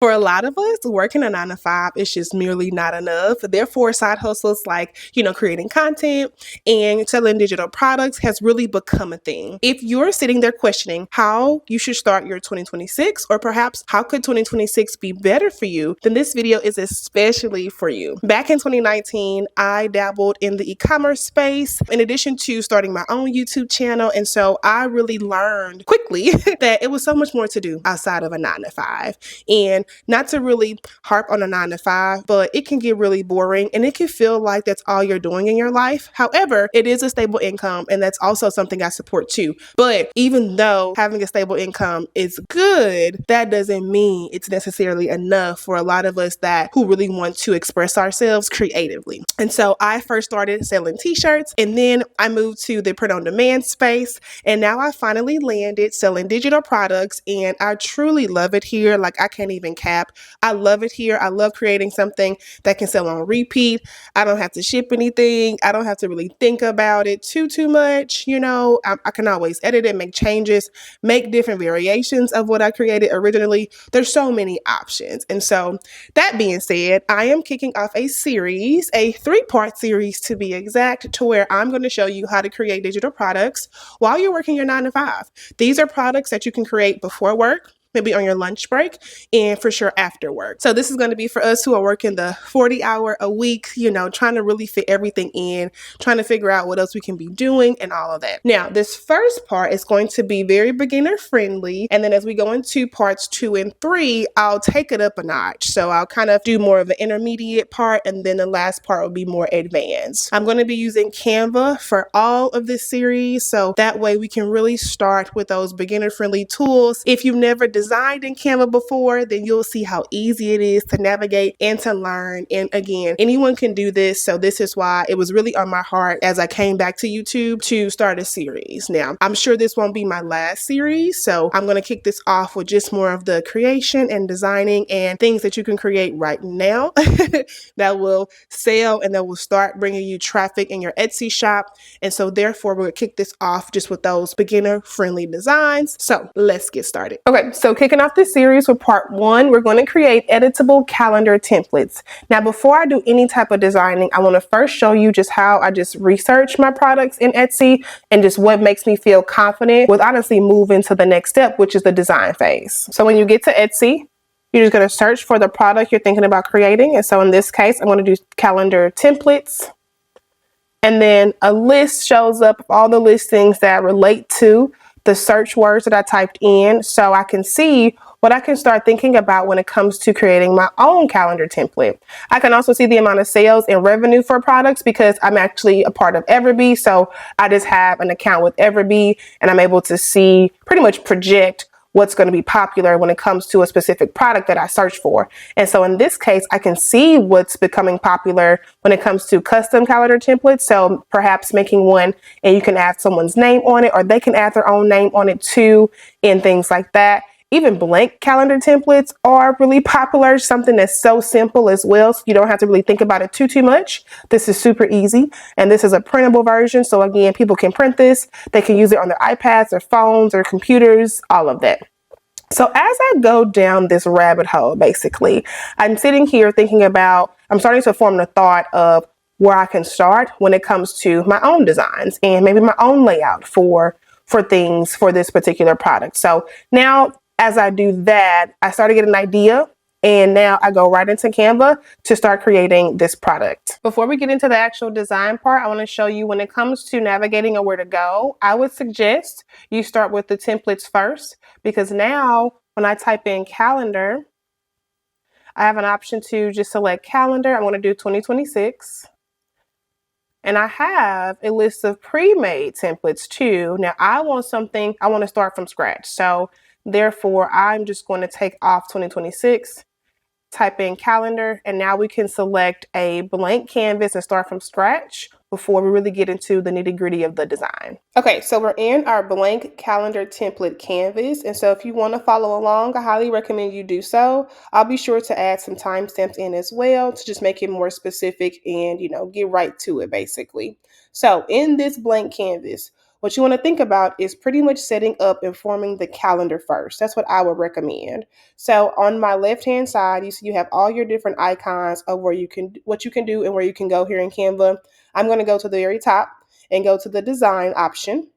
For a lot of us, working a 9 to 5 is just merely not enough. Therefore, side hustles like, creating content and selling digital products has really become a thing. If you're sitting there questioning how you should start your 2026, or perhaps how could 2026 be better for you, then this video is especially for you. Back in 2019, I dabbled in the e-commerce space in addition to starting my own YouTube channel. And so I really learned quickly that it was so much more to do outside of a 9 to 5. And not to really harp on a 9 to 5, but it can get really boring and it can feel like that's all you're doing in your life. However, it is a stable income, and that's also something I support too. But even though having a stable income is good, that doesn't mean it's necessarily enough for a lot of us who really want to express ourselves creatively. And so I first started selling t-shirts, and then I moved to the print on demand space, and now I finally landed selling digital products, and I truly love it here. Like, I can't even cap. I love it here. I love creating something that can sell on repeat. I don't have to ship anything. I don't have to really think about it too much. I can always edit it, make changes, make different variations of what I created originally. There's so many options. And so that being said, I am kicking off a series, a 3-part series to be exact, to where I'm going to show you how to create digital products while you're working your 9 to 5. These are products that you can create before work, maybe on your lunch break, and for sure after work. So this is going to be for us who are working the 40-hour a week, trying to really fit everything in, trying to figure out what else we can be doing and all of that. Now, this first part is going to be very beginner friendly. And then as we go into parts 2 and 3, I'll take it up a notch. So I'll kind of do more of an intermediate part, and then the last part will be more advanced. I'm going to be using Canva for all of this series. So that way we can really start with those beginner friendly tools. If you've never designed in Canva before, then you'll see how easy it is to navigate and to learn. And again, anyone can do this. So this is why it was really on my heart as I came back to YouTube to start a series. Now, I'm sure this won't be my last series, so I'm going to kick this off with just more of the creation and designing and things that you can create right now that will sell and that will start bringing you traffic in your Etsy shop. And so therefore, we're going to kick this off just with those beginner friendly designs. So let's get started. Okay, so kicking off this series with part 1, we're going to create editable calendar templates. Now, before I do any type of designing, I want to first show you just how I just research my products in Etsy and just what makes me feel confident with honestly moving to the next step, which is the design phase. So when you get to Etsy, you're just going to search for the product you're thinking about creating. And so in this case, I'm going to do calendar templates. And then a list shows up of all the listings that relate to the search words that I typed in, so I can see what I can start thinking about when it comes to creating my own calendar template. I can also see the amount of sales and revenue for products because I'm actually a part of Everbee. So I just have an account with Everbee, and I'm able to see, pretty much project what's going to be popular when it comes to a specific product that I search for. And so in this case, I can see what's becoming popular when it comes to custom calendar templates. So perhaps making one and you can add someone's name on it, or they can add their own name on it too, and things like that. Even blank calendar templates are really popular, something that's so simple as well, so you don't have to really think about it too much. This is super easy, and this is a printable version, so again, people can print this. They can use it on their iPads, their phones, their computers, all of that. So as I go down this rabbit hole, basically, I'm sitting here thinking about, I'm starting to form the thought of where I can start when it comes to my own designs and maybe my own layout for things for this particular product. So now, as I do that, I start to get an idea, and now I go right into Canva to start creating this product. Before we get into the actual design part, I want to show you when it comes to navigating or where to go, I would suggest you start with the templates first, because now when I type in calendar, I have an option to just select calendar. I want to do 2026. And I have a list of pre-made templates too. Now I want to start from scratch. So therefore, I'm just going to take off 2026, type in calendar, and now we can select a blank canvas and start from scratch before we really get into the nitty-gritty of the design. Okay, so we're in our blank calendar template canvas, and so if you want to follow along, I highly recommend you do so. I'll be sure to add some timestamps in as well to just make it more specific and, get right to it, basically. So in this blank canvas, what you want to think about is pretty much setting up and forming the calendar first. That's what I would recommend. So on my left-hand side, you see you have all your different icons of where you can, what you can do and where you can go here in Canva. I'm going to go to the very top and go to the design option.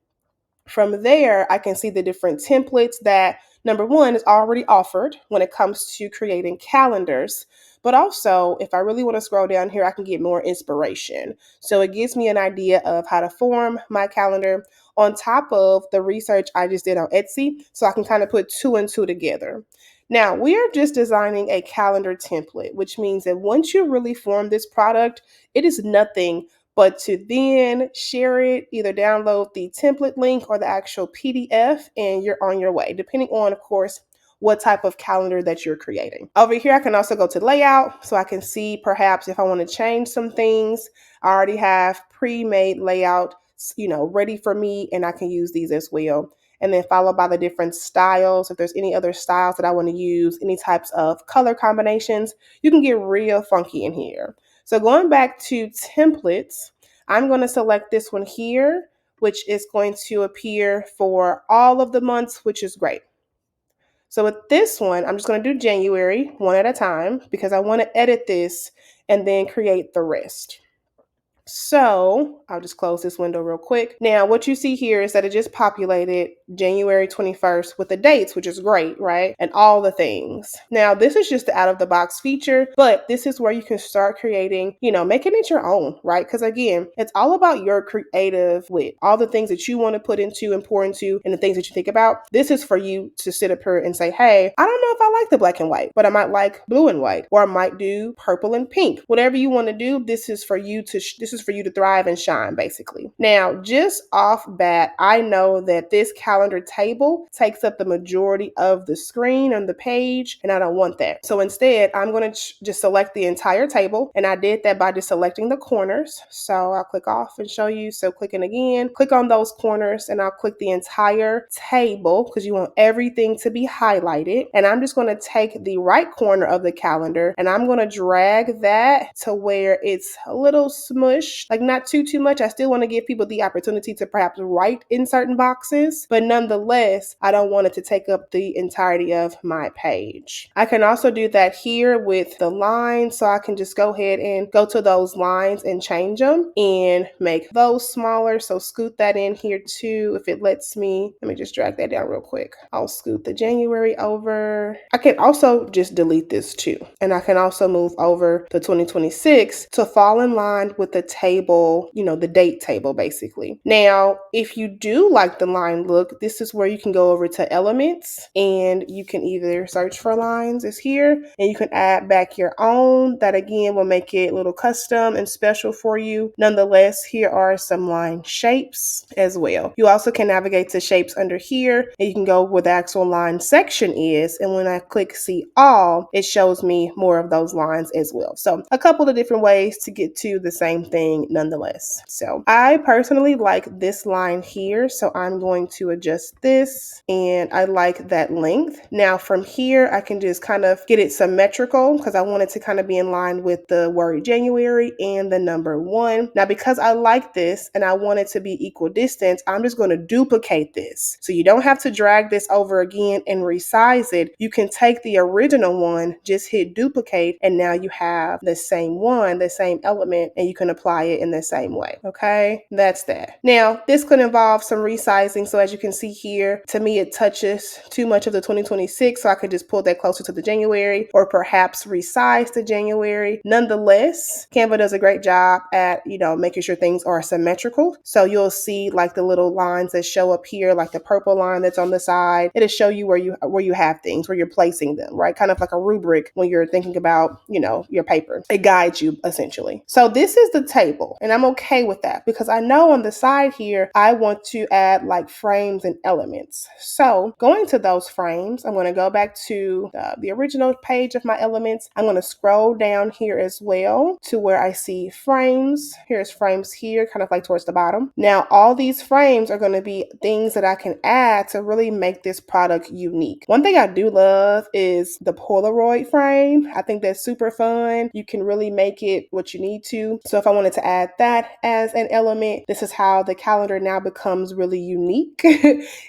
From there, I can see the different templates that, number one, is already offered when it comes to creating calendars. But also, if I really want to scroll down here, I can get more inspiration. So it gives me an idea of how to form my calendar on top of the research I just did on Etsy. So I can kind of put two and two together. Now, we are just designing a calendar template, which means that once you really form this product, it is nothing but to then share it, either download the template link or the actual PDF, and you're on your way, depending on, of course, what type of calendar that you're creating. Over here, I can also go to layout, so I can see perhaps if I want to change some things. I already have pre-made layout, ready for me, and I can use these as well. And then followed by the different styles. If there's any other styles that I want to use, any types of color combinations, you can get real funky in here. So going back to templates, I'm going to select this one here, which is going to appear for all of the months, which is great. So with this one, I'm just going to do January one at a time because I want to edit this and then create the rest. So I'll just close this window real quick. Now, what you see here is that it just populated January 21st with the dates, which is great, right? And all the things. Now, this is just the out of the box feature, but this is where you can start creating, making it your own, right? Because again, it's all about your creative wit, all the things that you want to put into and pour into and the things that you think about. This is for you to sit up here and say, hey, I don't know if I like the black and white, but I might like blue and white, or I might do purple and pink. Whatever you want to do, this is for you to thrive and shine, basically. Now, just off bat, I know that this calendar table takes up the majority of the screen and the page, and I don't want that. So instead, I'm going to just select the entire table, and I did that by just selecting the corners. So I'll click off and show you. So clicking again, click on those corners, and I'll click the entire table because you want everything to be highlighted. And I'm just going to take the right corner of the calendar, and I'm going to drag that to where it's a little smushed, like not too much. I still want to give people the opportunity to perhaps write in certain boxes, but nonetheless, I don't want it to take up the entirety of my page. I can also do that here with the lines, so I can just go ahead and go to those lines and change them and make those smaller. So scoot that in here too, if it lets me. Let me just drag that down real quick. I'll scoot the January over. I can also just delete this too, and I can also move over the 2026 to fall in line with the table, the date table, basically. Now, if you do like the line look, this is where you can go over to elements, and you can either search for lines, is here, and you can add back your own. That again will make it a little custom and special for you. Nonetheless, here are some line shapes as well. You also can navigate to shapes under here, and you can go where the actual line section is, and when I click see all, it shows me more of those lines as well. So a couple of different ways to get to the same thing nonetheless. So I personally like this line here, so I'm going to adjust this, and I like that length. Now from here, I can just kind of get it symmetrical because I want it to kind of be in line with the word January and the number 1. Now, because I like this and I want it to be equal distance, I'm just going to duplicate this. So you don't have to drag this over again and resize it. You can take the original one, just hit duplicate, and now you have the same one, the same element, and you can apply it in the same way. Okay, that's that. Now, this could involve some resizing. So as you can see here, to me, it touches too much of the 2026. So I could just pull that closer to the January, or perhaps resize the January. Nonetheless, Canva does a great job at, making sure things are symmetrical. So you'll see like the little lines that show up here, like the purple line that's on the side. It'll show you where you have things, where you're placing them, right? Kind of like a rubric when you're thinking about, your paper. It guides you essentially. So this is the table, and I'm okay with that because I know on the side here, I want to add like frames and elements. So going to those frames, I'm going to go back to the original page of my elements. I'm going to scroll down here as well to where I see frames. Here's frames here, kind of like towards the bottom. Now, all these frames are going to be things that I can add to really make this product unique. One thing I do love is the Polaroid frame. I think that's super fun. You can really make it what you need to. So if I want wanted to add that as an element. This is how the calendar now becomes really unique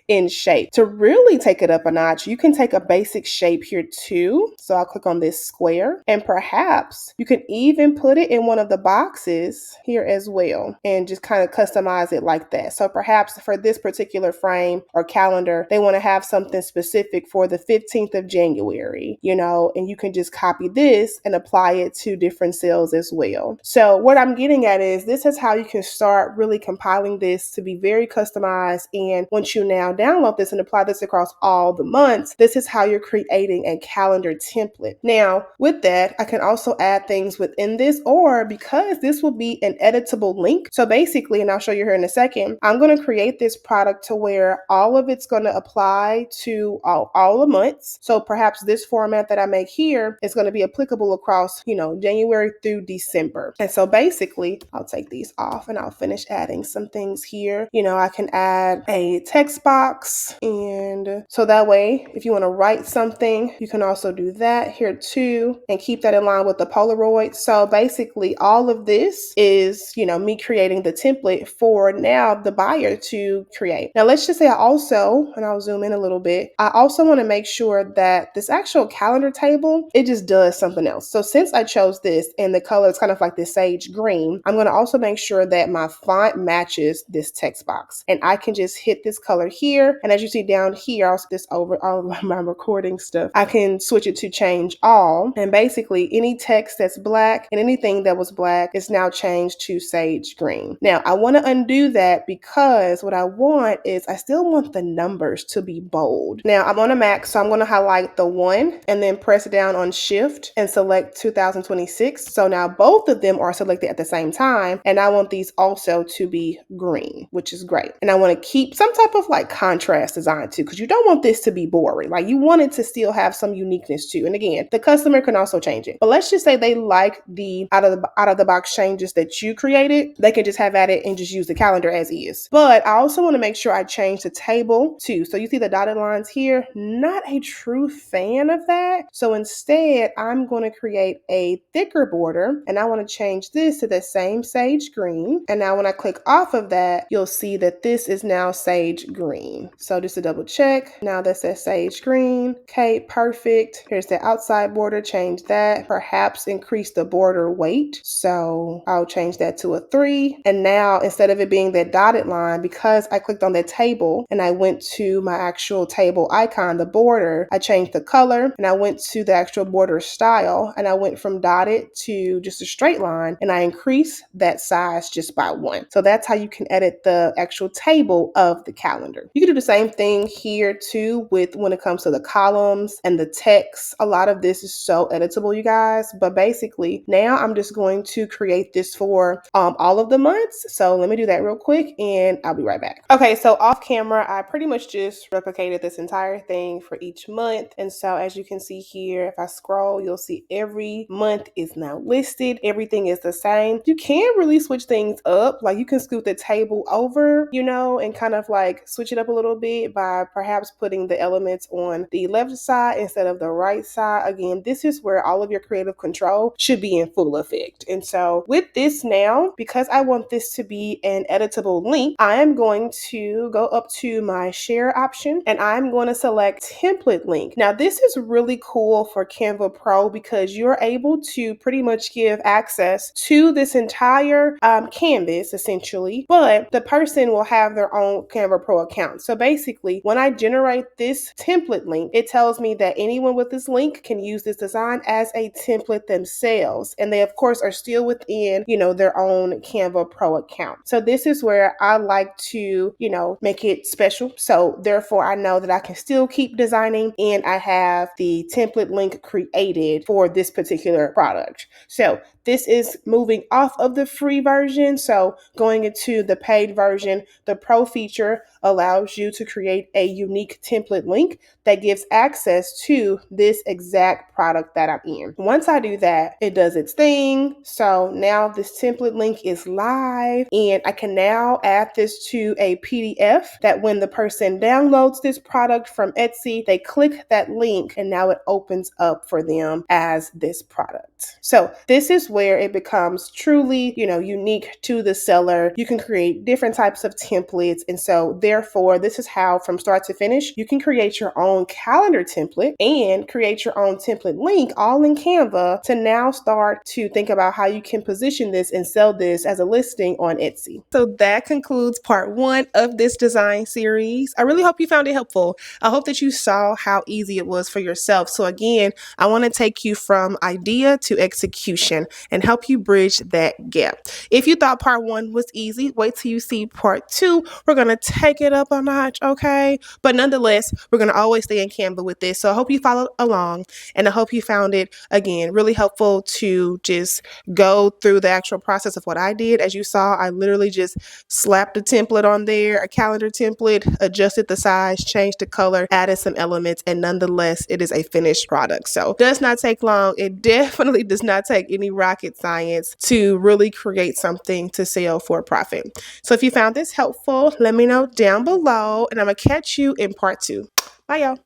in shape. To really take it up a notch, you can take a basic shape here too. So I'll click on this square, and perhaps you can even put it in one of the boxes here as well and just kind of customize it like that. So perhaps for this particular frame or calendar, they want to have something specific for the 15th of January, and you can just copy this and apply it to different cells as well. So what I'm getting at is this is how you can start really compiling this to be very customized. And once you now download this and apply this across all the months, this is how you're creating a calendar template. Now, with that, I can also add things within this, or because this will be an editable link. So basically, and I'll show you here in a second, I'm going to create this product to where all of it's going to apply to all the months. So perhaps this format that I make here is going to be applicable across, January through December. And so basically, I'll take these off and I'll finish adding some things here. I can add a text box, and so that way, if you want to write something, you can also do that here too, and keep that in line with the Polaroid. So basically, all of this is, me creating the template for now the buyer to create. Now, let's just say and I'll zoom in a little bit, I also want to make sure that this actual calendar table, it just does something else. So since I chose this and the color is kind of like this sage green, I'm going to also make sure that my font matches this text box. And I can just hit this color here. And as you see down here, I'll this over all of my recording stuff. I can switch it to change all. And basically any text that's black and anything that was black is now changed to sage green. Now I want to undo that because what I want is I still want the numbers to be bold. Now I'm on a Mac, so I'm going to highlight the 1 and then press down on Shift and select 2026. So now both of them are selected at the same time. And I want these also to be green, which is great. And I want to keep some type of like contrast design too, because you don't want this to be boring. Like you want it to still have some uniqueness too. And again, the customer can also change it. But let's just say they like the out of the box changes that you created. They can just have at it and just use the calendar as is. But I also want to make sure I change the table too. So you see the dotted lines here, not a true fan of that. So instead, I'm going to create a thicker border, and I want to change this to the same sage green. And now when I click off of that, you'll see that this is now sage green. So just to double check, now that says sage green. Okay, perfect. Here's the outside border, change that. Perhaps increase the border weight. So I'll change that to a 3. And now instead of it being that dotted line, because I clicked on that table and I went to my actual table icon, the border, I changed the color and I went to the actual border style and I went from dotted to just a straight line and I increased that size just by 1. So that's how you can edit the actual table of the calendar. You can do the same thing here too with when it comes to the columns and the text. A lot of this is so editable, you guys, but basically now I'm just going to create this for all of the months. So let me do that real quick and I'll be right back. Okay, so off camera, I pretty much just replicated this entire thing for each month. And so as you can see here, if I scroll, you'll see every month is now listed. Everything is the same. You can really switch things up. Like you can scoot the table over, and kind of like switch it up a little bit by perhaps putting the elements on the left side instead of the right side. Again, this is where all of your creative control should be in full effect. And so with this now, because I want this to be an editable link, I am going to go up to my share option and I'm going to select template link. Now this is really cool for Canva Pro because you're able to pretty much give access to this entire canvas essentially, but the person will have their own Canva Pro account. So basically when I generate this template link, it tells me that anyone with this link can use this design as a template themselves. And they of course are still within, their own Canva Pro account. So this is where I like to, make it special. So therefore I know that I can still keep designing and I have the template link created for this particular product. So this is moving off of the free version. So going into the paid version, the pro feature allows you to create a unique template link that gives access to this exact product that I'm in. Once I do that, it does its thing. So now this template link is live and I can now add this to a PDF that when the person downloads this product from Etsy, they click that link and now it opens up for them as this product. So this is where it becomes truly, unique to the seller. You can create different types of templates. And so therefore, this is how from start to finish, you can create your own calendar template and create your own template link all in Canva to now start to think about how you can position this and sell this as a listing on Etsy. So that concludes part 1 of this design series. I really hope you found it helpful. I hope that you saw how easy it was for yourself. So again, I want to take you from idea to execution and help you bridge that gap. If you thought part 1 was easy, wait till you see part 2. We're going to take it up a notch, okay? But nonetheless, we're going to always stay in Canva with this. So I hope you followed along, and I hope you found it, again, really helpful to just go through the actual process of what I did. As you saw, I literally just slapped a template on there, a calendar template, adjusted the size, changed the color, added some elements, and nonetheless, it is a finished product. So it does not take long. It definitely does not take any rocket science to really create something to sell for a profit. So if you found this helpful, let me know down below, and I'm going to catch you in part 2. Bye, y'all.